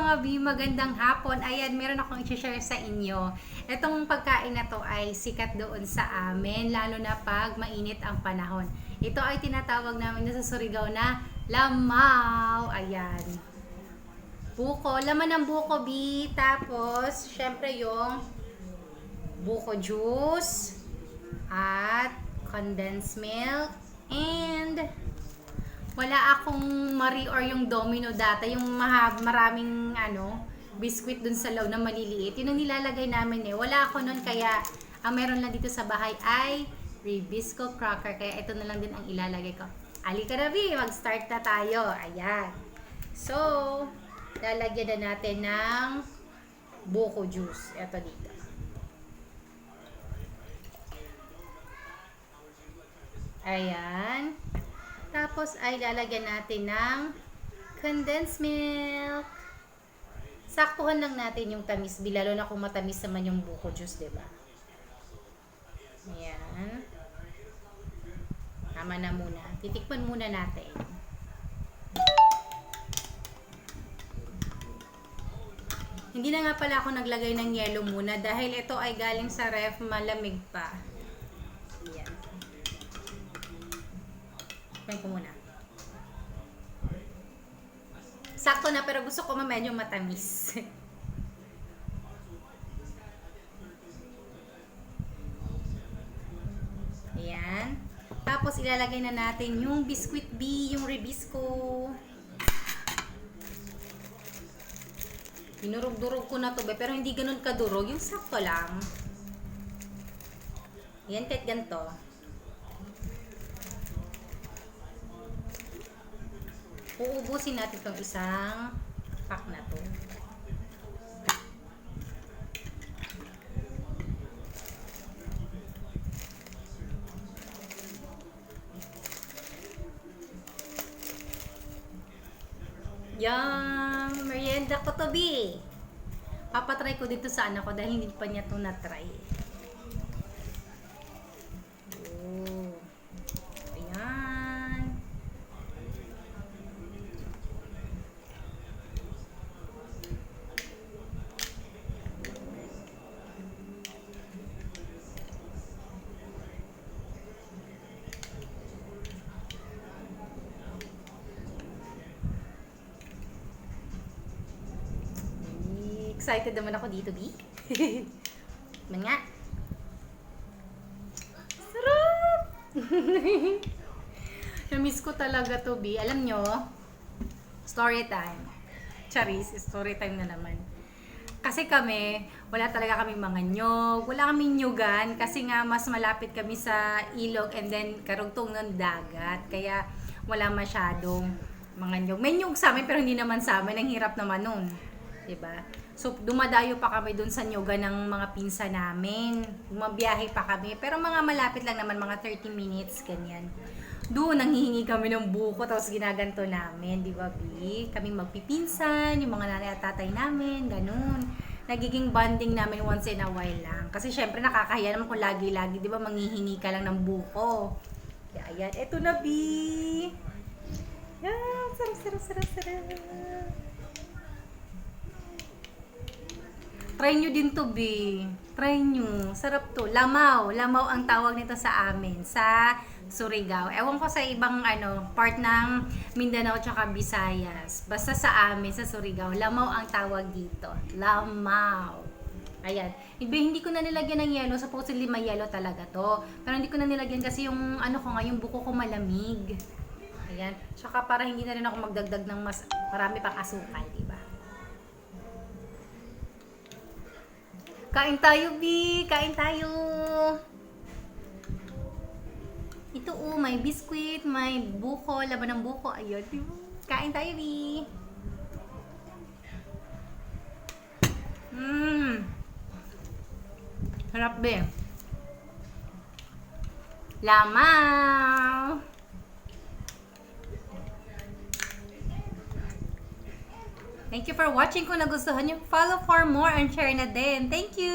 mga B, magandang hapon. Ayan, meron akong i-share sa inyo. Itong pagkain na to ay sikat doon sa amin, lalo na pag mainit ang panahon. Ito ay tinatawag namin sa Surigao na lamaw. Ayan. Buko, laman ng buko B. Tapos, syempre yung buko juice at condensed milk and wala akong Marie or yung Domino data, yung maraming biscuit dun sa loob na maliliit. Yun ang nilalagay namin eh. Wala ako nun kaya ang meron lang dito sa bahay ay Ribisco cracker. Kaya ito na lang din ang ilalagay ko. Alika na B, mag-start na tayo. Ayan. So, lalagyan na natin ng buko juice. Ito dito. Ayan. Tapos ay lalagyan natin ng condensed milk. Saktuhan lang natin yung tamis, lalo na kung matamis naman yung buko juice, diba? Ayan. Tama na muna. Titikman muna natin. Hindi na nga pala ako naglagay ng yelo muna dahil ito ay galing sa ref, malamig pa. Ayan. Tikman ko muna. Sakto na pero gusto ko medyo matamis. Ayan. Tapos ilalagay na natin yung biscuit B, yung Ribisco. Dinurog-durog ko na to pero hindi ganun kadurog. Yung sakto lang. Ayan, kahit ganito. Uubusin natin itong isang pack na to. Yung merienda ko to B. Papatry ko dito sa anak ko dahil hindi pa niya to na-try. Excited naman ako dito, B. Mga. Sarap! Na-miss ko talaga to, B. Alam nyo, story time. Charis, story time na naman. Kasi kami, wala talaga kami mga nyog. Wala kaming nyugan kasi nga mas malapit kami sa ilog and then karugtong ng dagat. Kaya wala masyadong mga nyog. May nyog sa amin pero hindi naman sa amin. Ang hirap naman nun. Diba? So, dumadayo pa kami dun sa nyoga ng mga pinsa namin. Bumabiyahe pa kami. Pero mga malapit lang naman, mga 30 minutes, ganyan. Doon, nanghihingi kami ng buko, tapos ginaganto namin, di ba, B? Kaming magpipinsan, yung mga nanay at tatay namin, ganun. Nagiging bonding namin once in a while lang. Kasi syempre, nakakahiya naman kung lagi-lagi, di ba, manghihingi ka lang ng buko. Kaya, ayan, eto na, B. Yan, sarap. Try nyo din to, B. Try nyo. Sarap to. Lamaw. Lamaw ang tawag nito sa amin. Sa Surigao. Ewan ko sa ibang part ng Mindanao tsaka Visayas. Basta sa amin, sa Surigao. Lamaw ang tawag dito. Lamaw. Ayan. Hindi ko na nilagyan ng yelo. Supposedly may yelo talaga to. Pero hindi ko na nilagyan kasi yung yung buko ko malamig. Ayan. Tsaka para hindi na rin ako magdagdag ng mas marami pang asukal, diba? Kain tayo, B! Kain tayo! Ito, may biscuit, may buko, laman ng buko. Ayun, kain tayo, B! Harap, B! Lamaw! Thank you for watching. Kung nagustuhan nyo, follow for more and share na din. Thank you!